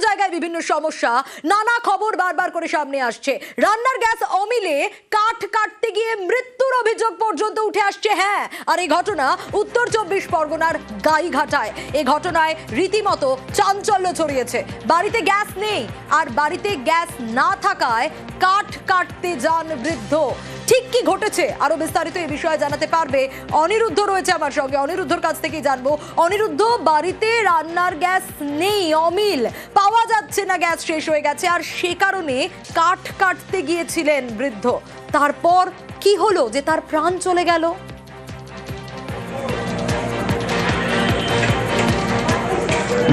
জায়গায় বিভিন্ন সমস্যা, নানা খবর বারবার করে সামনে আসছে। রান্নার গ্যাস অমিলে কাঠ কাটতে গিয়ে মৃত্যুর অভিযোগ পর্যন্ত উঠে আসছে। হ্যাঁ, আর এই ঘটনা উত্তর 24 পরগনার গাইঘাটায়। এই ঘটনায় রীতিমতো চাঞ্চল্য ছড়িয়েছে। বাড়িতে গ্যাস নেই, আর বাড়িতে গ্যাস না থাকায় কাঠ কাটতে যান বৃদ্ধ। ঠিক কি ঘটেছে আরো বিস্তারিত এই বিষয়ে জানাতে পারবে অনিরুদ্ধ রয়েছে আমার সঙ্গে। অনিরুদ্ধর কাছ থেকেই জানবো। অনিরুদ্ধ, বাড়িতে রান্নার গ্যাস নেই, অমিল, পাওয়া যাচ্ছে না, গ্যাস শেষ হয়ে গেছে, আর সে কারণে কাঠ কাটতে গিয়েছিলেন বৃদ্ধ। তারপর কি হলো যে তার প্রাণ চলে গেল?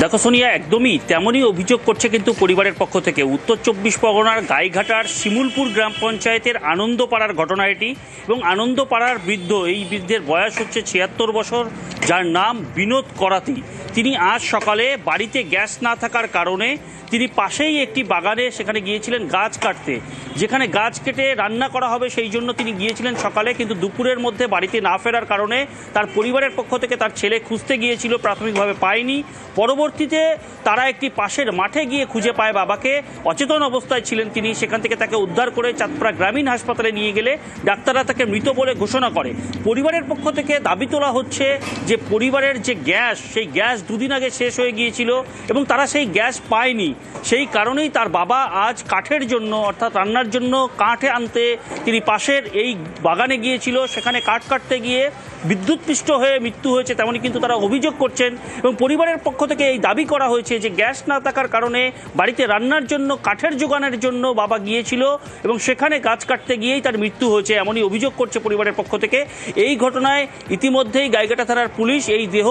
দেখো সোনিয়া, একদমই তেমনই অভিযোগ করছে কিন্তু পরিবারের পক্ষ থেকে। উত্তর 24 পরগনার গাইঘাটার শিমুলপুর গ্রাম পঞ্চায়েতের আনন্দপাড়ার ঘটনা এটি। এবং আনন্দপাড়ার বৃদ্ধ, এই বৃদ্ধের বয়স হচ্ছে 76 বছর, যার নাম বিনোদ করাতি। তিনি আজ সকালে বাড়িতে গ্যাস না থাকার কারণে তিনি পাশেই একটি বাগানে সেখানে গিয়েছিলেন গাছ কাটতে। যেখানে গাছ কেটে রান্না করা হবে সেই জন্য তিনি গিয়েছিলেন সকালে, কিন্তু দুপুরের মধ্যে বাড়িতে না ফেরার কারণে তার পরিবারের পক্ষ থেকে তার ছেলে খুঁজতে গিয়েছিল, প্রাথমিকভাবে পায়নি। পরবর্তীতে তারা একটি পাশের মাঠে গিয়ে খুঁজে পায় বাবাকে। অচেতন অবস্থায় ছিলেন তিনি। সেখান থেকে তাকে উদ্ধার করে চাঁদপাড়া গ্রামীণ হাসপাতালে নিয়ে গেলে ডাক্তাররা তাকে মৃত বলে ঘোষণা করে। পরিবারের পক্ষ থেকে দাবি তোলা হচ্ছে যে পরিবারের যে গ্যাস, সেই গ্যাস দুদিন আগে শেষ হয়ে গিয়েছিল এবং তারা সেই গ্যাস পায়নি। সেই কারণেই তার বাবা আজ কাঠের জন্য, অর্থাৎ রান্নার জন্য কাঠে আনতে তিনি পাশের এই বাগানে গিয়েছিল। সেখানে কাঠ কাটতে গিয়ে বিদ্যুৎপৃষ্ট হয়ে মৃত্যু হয়েছে, তেমনই কিন্তু তারা অভিযোগ করছেন। এবং পরিবারের পক্ষ থেকে এই দাবি করা হয়েছে যে গ্যাস না থাকার কারণে বাড়িতে রান্নার জন্য কাঠের যোগানের জন্য বাবা গিয়েছিল এবং সেখানে গাছ কাটতে গিয়েই তার মৃত্যু হয়েছে, এমনই অভিযোগ করছে পরিবারের পক্ষ থেকে। এই ঘটনায় ইতিমধ্যেই গাইঘাটা থানার পুলিশ এই দেহ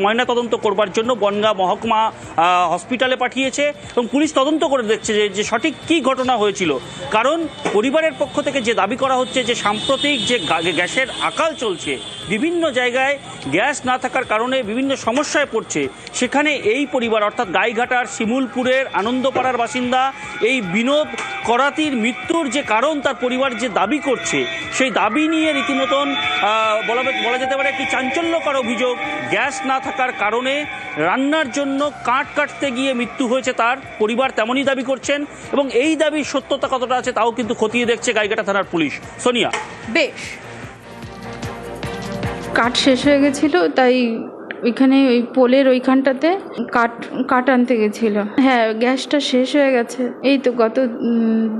ময়নাতদন্ত করবার জন্য বনগাঁ মহকুমা হসপিটালে পাঠিয়েছে এবং পুলিশ তদন্ত করে দেখছে যে সঠিক কী ঘটনা হয়েছিল। কারণ পরিবারের পক্ষ থেকে যে দাবি করা হচ্ছে যে সাম্প্রতিক যে গ্যাসের আকাল চলছে, বিভিন্ন জায়গায় গ্যাস না থাকার কারণে বিভিন্ন সমস্যায় পড়ছে। সেখানে এই পরিবার, অর্থাৎ গাইঘাটার শিমুলপুরের আনন্দপাড়ার বাসিন্দা এই বিনোদ করাতির মৃত্যুর যে কারণ তার পরিবার যে দাবি করছে, সেই দাবি নিয়ে রীতিমতন বলা যেতে পারে একটি চাঞ্চল্যকর অভিযোগ। গ্যাস না থাকার কারণে রান্নার জন্য কাঠ কাটতে গিয়ে মৃত্যু হয়েছে তার পরিবার, তেমনই দাবি করছেন। এবং এই দাবির সত্যতা কতটা আছে তাও কিন্তু খতিয়ে দেখছে গাইঘাটা থানার পুলিশ। সোনিয়া, বেশ, কাঠ শেষ হয়ে গেছিল, তাই ওইখানে ওই পোলের ওইখানটাতে কাঠ আনতে গেছিল। হ্যাঁ, গ্যাসটা শেষ হয়ে গেছে, এই তো গত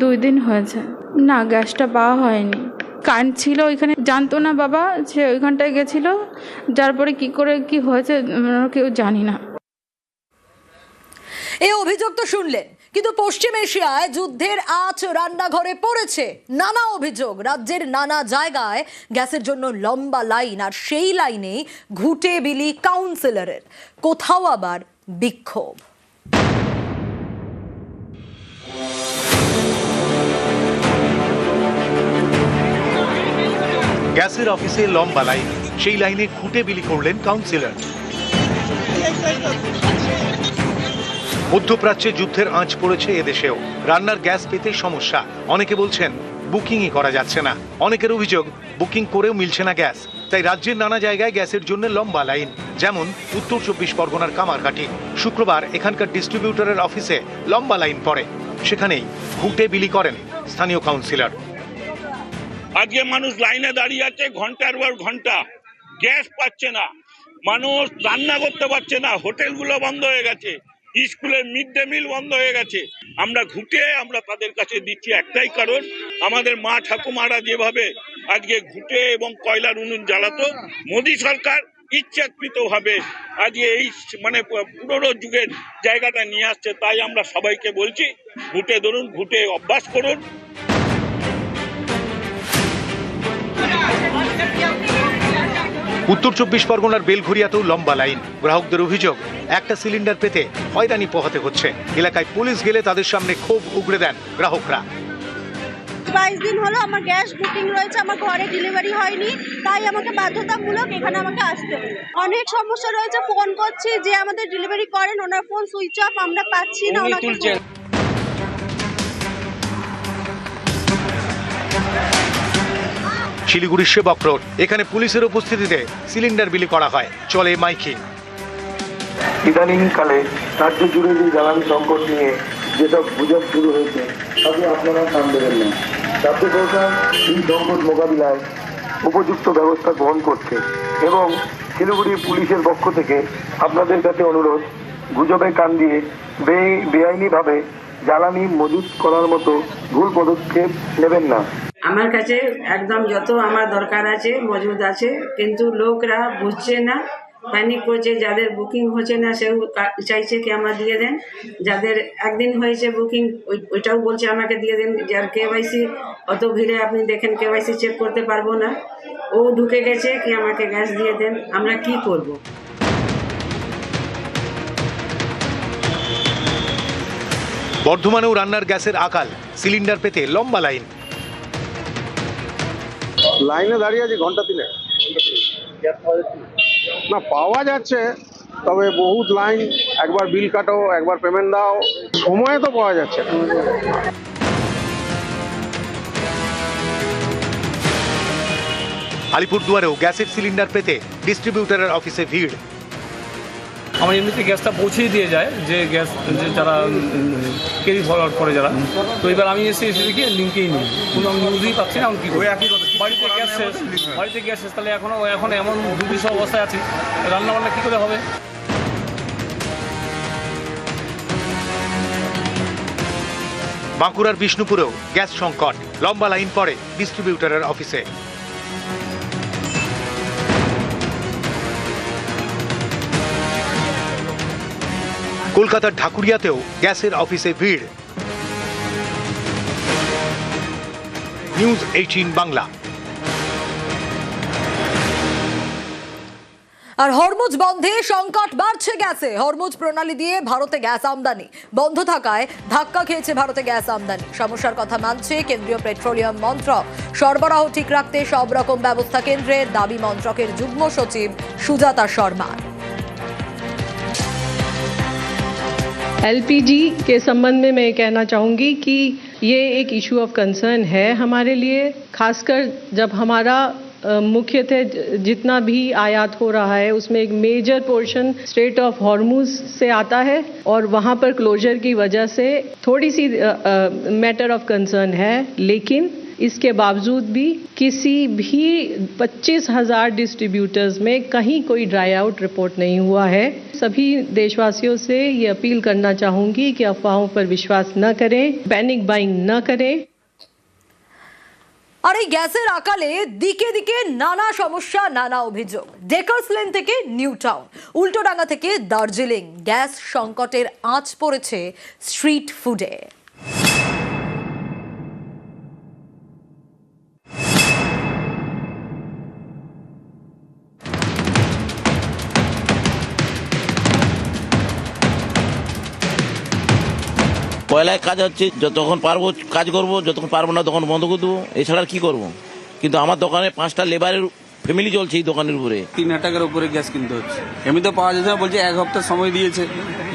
2 দিন হয়েছে। না, গ্যাসটা পাওয়া হয়নি। কারেন্ট ছিল ওইখানে, জানতো না বাবা, সে ওইখানটায় গেছিল, যার পরে কী করে কি হয়েছে কেউ জানি না। এই অভিযোগ তো শুনলেন, কিন্তু পশ্চিম এশিয়ায় যুদ্ধের আঁচ রান্নাঘরে পড়েছে। নানা অভিযোগ, রাজ্যের নানা জায়গায় গ্যাসের জন্য লম্বা লাইন, আর সেই লাইনেই ঘুটে বিলি কাউন্সিলরের, কোথাও আবার বিক্ষোভ। গ্যাসের অফিসে লম্বা লাইন, সেই লাইনে ঘুটে বিলি করলেন কাউন্সিলর। মধ্যপ্রাচ্যে যুদ্ধের আঁচ পড়েছে এদেশেও। রান্নার গ্যাস পেতে সমস্যা, অনেকে বলছেন বুকিংই করা যাচ্ছে না। অনেকের অভিযোগ বুকিং করেও মিলছে না গ্যাস। তাই রাজ্যের নানা জায়গায় গ্যাসের জন্য লম্বা লাইন, যেমন উত্তর 24 পরগনার কামারহাটি। শুক্রবার এখানকার ডিস্ট্রিবিউটরের অফিসে লম্বা লাইন পড়ে, সেখানেই ঘুটে বিলি করেন স্থানীয় কাউন্সিলর। আজকে মানুষ লাইনে দাঁড়িয়ে আছে ঘন্টার পর ঘন্টা, গ্যাস পাচ্ছে না, মানুষ রান্না করতে পারছে না, হোটেলগুলো বন্ধ হয়ে গেছে, স্কুলের মিড ডে মিল বন্ধ হয়ে গেছে। আমরা তাদের কাছে দিচ্ছি একটাই কারণ, আমাদের মা ঠাকুমারা যেভাবে আজকে ঘুটে এবং কয়লার উনুন জ্বালাতো, মোদী সরকার ইচ্ছাকৃতভাবে আজকে এই পুরনো যুগের জায়গাটা নিয়ে আসছে। তাই আমরা সবাইকে বলছি ঘুটে ধরুন, ঘুটে অভ্যাস করুন। উত্তর 24 পরগনার বেলঘরিয়াতেও লম্বা লাইন। গ্রাহকদের অভিযোগ একটা সিলিন্ডার পেতে হয়রানি পোহাতে হচ্ছে। এলাকায় পুলিশ গেলে তাদের সামনে ক্ষোভ উগড়ে দেন গ্রাহকরা। 22 দিন হলো আমার গ্যাস বুকিং রয়েছে, আমার ঘরে ডেলিভারি হয়নি, তাই আমাকে বাধ্যতামূলক এখানে আমাকে আসতে হবে। অনেক সমস্যা রয়েছে, ফোন করছি যে আমাদের ডেলিভারি করেন, ওনার ফোন সুইচ অফ, আমরা পাচ্ছি না ওনাকে। শিলিগুড়ির সেবক রোড, এখানে পুলিশের উপস্থিতিতে সিলিন্ডার বিলি করা হয়, চলে মাইকিং। ইদানিংকালে রাজ্য জুড়ে যে জ্বালানি সংকট নিয়ে যেসব গুজব শুরু হয়েছে তাতে আপনারা কান দেবেন না। রাজ্য সরকার এই সংকট মোকাবিলায় উপযুক্ত ব্যবস্থা গ্রহণ করছে এবং শিলিগুড়ি পুলিশের পক্ষ থেকে আপনাদের কাছে অনুরোধ, গুজবে কান দিয়ে বেআইনিভাবে জ্বালানি মজুত করার মতো ভুল পদক্ষেপ নেবেন না। আমার কাছে একদম যত আমার দরকার আছে মজুদ আছে, কিন্তু লোকরা বুঝছে না, প্যানিক করছে। যাদের বুকিং হচ্ছে না সেও চাইছে কি আমার দিয়ে দেন, যাদের একদিন হয়েছে বুকিং ওইটাও বলছে আমাকে দিয়ে দেন। যার কেওয়াইসি অত ভিড়ে আপনি দেখেন কেওয়াইসি চেক করতে পারবো না, ও ঢুকে গেছে কি আমাকে গ্যাস দিয়ে দেন। আমরা কি করব? বর্ধমানেও রান্নার গ্যাসের আকাল, সিলিন্ডার পেতে লম্বা লাইন। লাইনে দাঁড়িয়ে আছি ঘন্টা 3 না, পাওয়া যাচ্ছে, তবে বহুত লাইন, একবার বিল কাটো, একবার পেমেন্ট দাও, সময়ে তো পাওয়া যাচ্ছে না। আলিপুরদুয়ারেও গ্যাসের সিলিন্ডার পেতে ডিস্ট্রিবিউটরের অফিসে ভিড়। আমার এমনিতে গ্যাসটা পৌঁছেই দিয়ে যায় যে গ্যাস যে যারা ক্যারি ফরওয়ার্ড করে যারা, তো এবার আমি এসে দেখি লিঙ্কেই নেই, কোনো আমি নিউজই পাচ্ছি না। কি বাড়িতে গ্যাস শেষ, তাহলে এখন এমন দুর্বিষ অবস্থায় আছি, রান্নাবান্না কী করে হবে? বাঁকুড়ার বিষ্ণুপুরেও গ্যাস সংকট, লম্বা লাইন পড়ে ডিস্ট্রিবিউটরের অফিসে। কলকাতার ঢাকুরিয়াতেও গ্যাসের অফিসে ভিড়। নিউজ 18 বাংলা। আর হরমুজ বন্ধে সংকট বাড়ছে গ্যাসে। হরমুজ প্রণালী দিয়ে ভারতে গ্যাস আমদানি বন্ধ থাকায় ধাক্কা খেয়েছে ভারতে গ্যাস আমদানি। সমস্যার কথা মানছে কেন্দ্রীয় পেট্রোলিয়াম মন্ত্রক। সরবরাহ ঠিক রাখতে সব রকম ব্যবস্থা কেন্দ্রের, দাবি মন্ত্রকের যুগ্ম সচিব সুজাতা শর্মা। एलपीजी के संबंध में मैं कहना चाहूँगी कि ये एक इशू ऑफ कंसर्न है हमारे लिए, खासकर जब हमारा मुख्यतः जितना भी आयात हो रहा है उसमें एक major portion strait of Hormuz से आता है और वहाँ पर क्लोजर की वजह से थोड़ी सी मैटर ऑफ कंसर्न है। लेकिन इसके बावजूद भी किसी भी 25,000 डिस्ट्रीब्यूटर्स में कहीं कोई ड्राई आउट रिपोर्ट नहीं हुआ है। सभी देशवासियों से ये अपील करना चाहूँगी कि अफवाहों पर विश्वास न करें, पैनिक बाइंग न करें। আর এই গ্যাসের আকালে দিকে দিকে নানা সমস্যা, নানা অভিযোগ। ডেকার্স লেন থেকে নিউ টাউন, উল্টোডাঙ্গা থেকে দার্জিলিং, গ্যাস সংকটের আঁচ পড়েছে স্ট্রিট ফুডে। কয়লায় কাজ হচ্ছে, যতক্ষণ পারবো কাজ করবো, যতক্ষণ পারবো না তখন বন্ধ করে দেবো, এছাড়া কি করবো? কিন্তু আমার দোকানে 5টা লেবারের ফ্যামিলি চলছে এই দোকানের উপরে। 3,000 টাকার উপরে গ্যাস কিনতে হচ্ছে। এমনি তো পাওয়া যাচ্ছে না, বলছে 1 হপ্তাহ সময় দিয়েছে,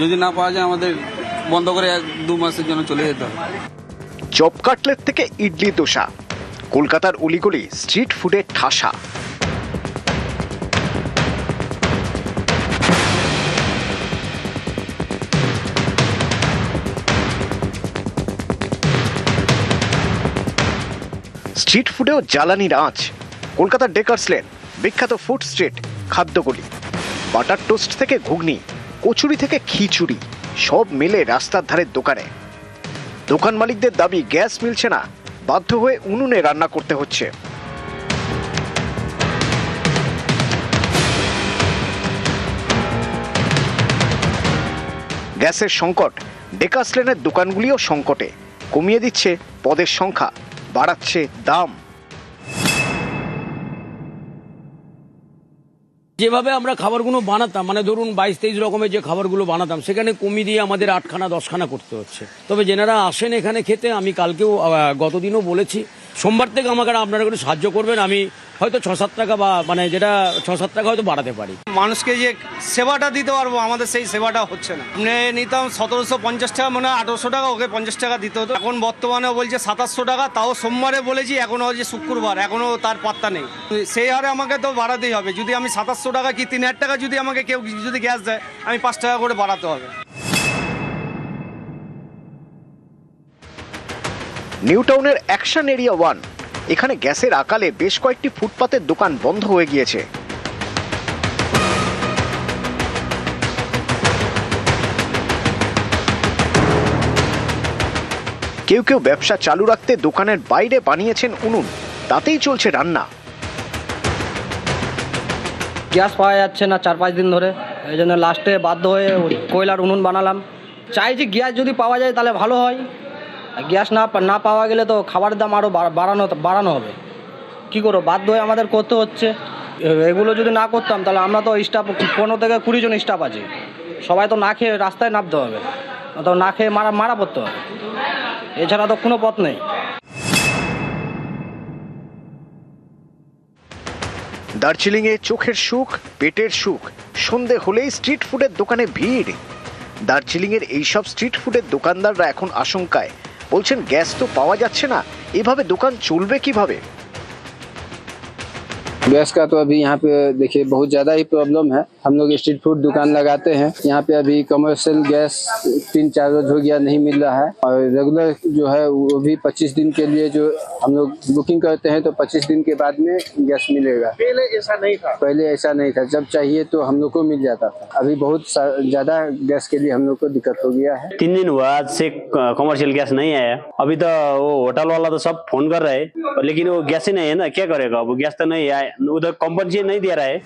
যদি না পাওয়া যায় আমাদের বন্ধ করে 1-2 মাসের জন্য চলে যেতে হবে। চপ কাটলেট থেকে ইডলি দোসা, কলকাতার অলিগলি স্ট্রিট ফুডের ঠাসা। স্ট্রিট ফুডেও জ্বালানির আঁচ। কলকাতার ডেকার্স লেন, বিখ্যাত ফুড স্ট্রিট, খাদ্যগলি। বাটার টোস্ট থেকে ঘুগনি, কচুরি থেকে খিচুড়ি, সব মেলে রাস্তার ধারের দোকানে। দোকান মালিকদের দাবি গ্যাস মিলছে না, বাধ্য হয়ে উনুনে রান্না করতে হচ্ছে। গ্যাসের সংকট, ডেকার্স লেনের দোকানগুলিও সংকটে। কমিয়ে দিচ্ছে পদের সংখ্যা, বাড়াচ্ছে দাম। যেভাবে আমরা খাবারগুলো বানাতাম, মানে ধরুন 22-23 রকমের যে খাবারগুলো বানাতাম, সেখানে কমিয়ে দিয়ে আমাদের 8খানা-10খানা করতে হচ্ছে। তবে যেনারা আসেন এখানে খেতে, আমি কালকেও গতদিনও বলেছি, সোমবার থেকে আমাকে আপনারা একটু সাহায্য করবেন। আমি হয়তো 6-7 টাকা বা মানে যেটা 6-7 টাকা হয়তো বাড়াতে পারি। মানুষকে যে সেবাটা দিতে পারবো আমাদের সেই সেবাটা হচ্ছে না। আমরা নিতাম 1750 টাকা, মানে 1800 টাকা, ওকে 50 টাকা দিতে হতো। এখন বর্তমানে বলছে 2700 টাকা, তাও সোমবারে বলেছি, এখনো হচ্ছে শুক্রবার, এখনো তার পাত্তা নেই। সেই হারে আমাকে তো বাড়াতেই হবে। যদি আমি 2700 টাকা কি 3000 টাকা যদি আমাকে কেউ যদি গ্যাস দেয়, আমি 5 টাকা করে বাড়াতে হবে। নিউ টাউনের অ্যাকশন এরিয়া 1, এখানে গ্যাসের আকালে বেশ কয়েকটি ফুটপাতের দোকান বন্ধ হয়ে গিয়েছে। কেউ কেউ ব্যবসা চালু রাখতে দোকানের বাইরে বানিয়েছেন উনুন, তাতেই চলছে রান্না। গ্যাস পাওয়া যাচ্ছে না 4-5 দিন ধরে, এই জন্য লাস্টে বাধ্য হয়ে কয়লার উনুন বানালাম। চাই যে গ্যাস যদি পাওয়া যায় তাহলে ভালো হয়। গ্যাস না পাওয়া গেলে তো খাবারের দাম আরও বাড়ানো হবে। কী করবো, বাধ্য হয়ে আমাদের করতে হচ্ছে। এগুলো যদি না করতাম তাহলে আমরা তো স্টাফ 15 থেকে 20 জন স্টাফ আছে, সবাই তো না খেয়ে রাস্তায় নামতে হবে, তো না খেয়ে মারা পড়তে হবে, এছাড়া তো কোনো পথ নেই। দার্জিলিংয়ে চোখের সুখ, পেটের সুখ, সন্ধে হলেই স্ট্রিট ফুডের দোকানে ভিড়। দার্জিলিংয়ের এইসব স্ট্রিট ফুডের দোকানদাররা এখন আশঙ্কায়, বলছেন গ্যাস তো পাওয়া যাচ্ছে না, এভাবে দোকান চলবে কিভাবে। गैस का तो अभी यहाँ पे देखिए बहुत ज़्यादा ही प्रॉब्लम है। हम लोग स्ट्रीट फूड दुकान लगाते हैं, यहाँ पे अभी कमर्शियल गैस 3-4 रोज हो गया नहीं मिल रहा है, और रेगुलर जो है वो भी 25 दिन के लिए जो हम लोग बुकिंग करते हैं तो 25 दिन के बाद में गैस मिलेगा। पहले ऐसा नहीं था, जब चाहिए तो हम लोग को मिल जाता था। अभी बहुत ज़्यादा गैस के लिए हम लोग को दिक्कत हो गया है। 3 दिन हुआ आज से कमर्शियल गैस नहीं आया। अभी तो वो होटल वाला तो सब फोन कर रहे हैं, लेकिन वो गैस ही नहीं है ना, क्या करेगा, वो गैस तो नहीं आया, उधर कंपनसेशन नहीं दे रहा है।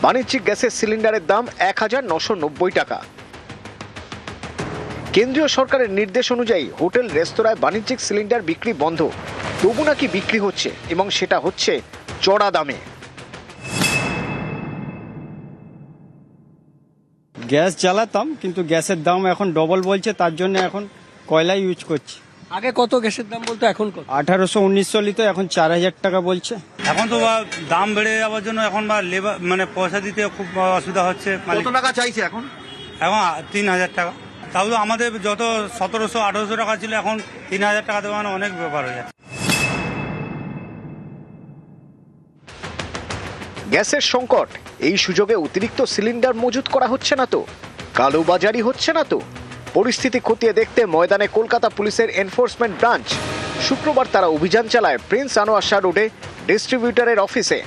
বাণিজ্যিক গ্যাসের সিলিন্ডারের দাম 1990 টাকা। কেন্দ্রীয় সরকারের নির্দেশ অনুযায়ী হোটেল রেস্তোরাঁয় বাণিজ্যিক সিলিন্ডার বিক্রি বন্ধ, তবু নাকি বিক্রি হচ্ছে, এবং সেটা হচ্ছে চড়া দামে। গ্যাস জ্বালাতাম, কিন্তু গ্যাসের দাম এখন ডবল বলছে, তার জন্য এখন কয়লা ইউজ করছি। আগে কত গ্যাসের দাম বলতো, এখন কত? 1800-1900 লিতো, এখন 4000 টাকা বলছে। এখন তো দাম বেড়ে যাওয়ার জন্য এখন লেবার মানে পয়সা দিতে খুব অসুবিধা হচ্ছে। কত টাকা চাইছে এখন? এখন 3000 টাকা। তাহলে আমাদের যত 1700-1800 টাকা ছিল, এখন 3000 টাকা দেওয়া অনেক ব্যাপার হয়ে যাচ্ছে। গ্যাসের সংকট, এই সুযোগে অতিরিক্ত সিলিন্ডার মজুত করা হচ্ছে না তো, কালোবাজারি হচ্ছে না তো। পরিস্থিতি খতিয়ে দেখতে ময়দানে কলকাতা পুলিশের এনফোর্সমেন্ট ব্রাঞ্চ। শুক্রবার তারা অভিযান চালায় প্রিন্স আনোয়ার শাহ রোডে ডিস্ট্রিবিউটরের অফিসে।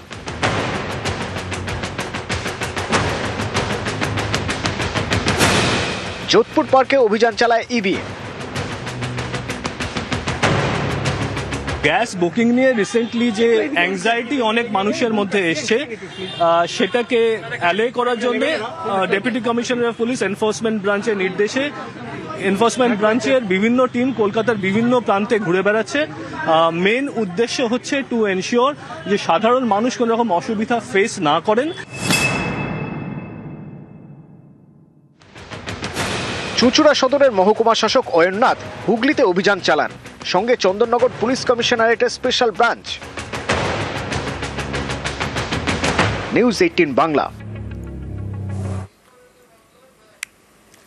যোধপুর পার্কে অভিযান চালায় ইবি। গ্যাস বুকিং নিয়ে রিসেন্টলি যে অ্যাংজাইটি অনেক মানুষের মধ্যে এসছে, সেটাকে অ্যালে করার জন্য deputy commissioner of police enforcement ব্রাঞ্চের নির্দেশে এনফোর্সমেন্ট ব্রাঞ্চের বিভিন্ন টিম কলকাতার বিভিন্ন প্রান্তে ঘুরে বেড়াচ্ছে। মেন উদ্দেশ্য হচ্ছে টু এনশিওর যে সাধারণ মানুষ কোনো রকম অসুবিধা ফেস না করেন। চুঁচুড়া সদরের মহকুমা শাসক অয়ননাথ হুগলিতে অভিযান চালান, সঙ্গে চন্দননগর পুলিশ কমিশনারেটের স্পেশাল ব্রাঞ্চ। নিউজ 18 বাংলা।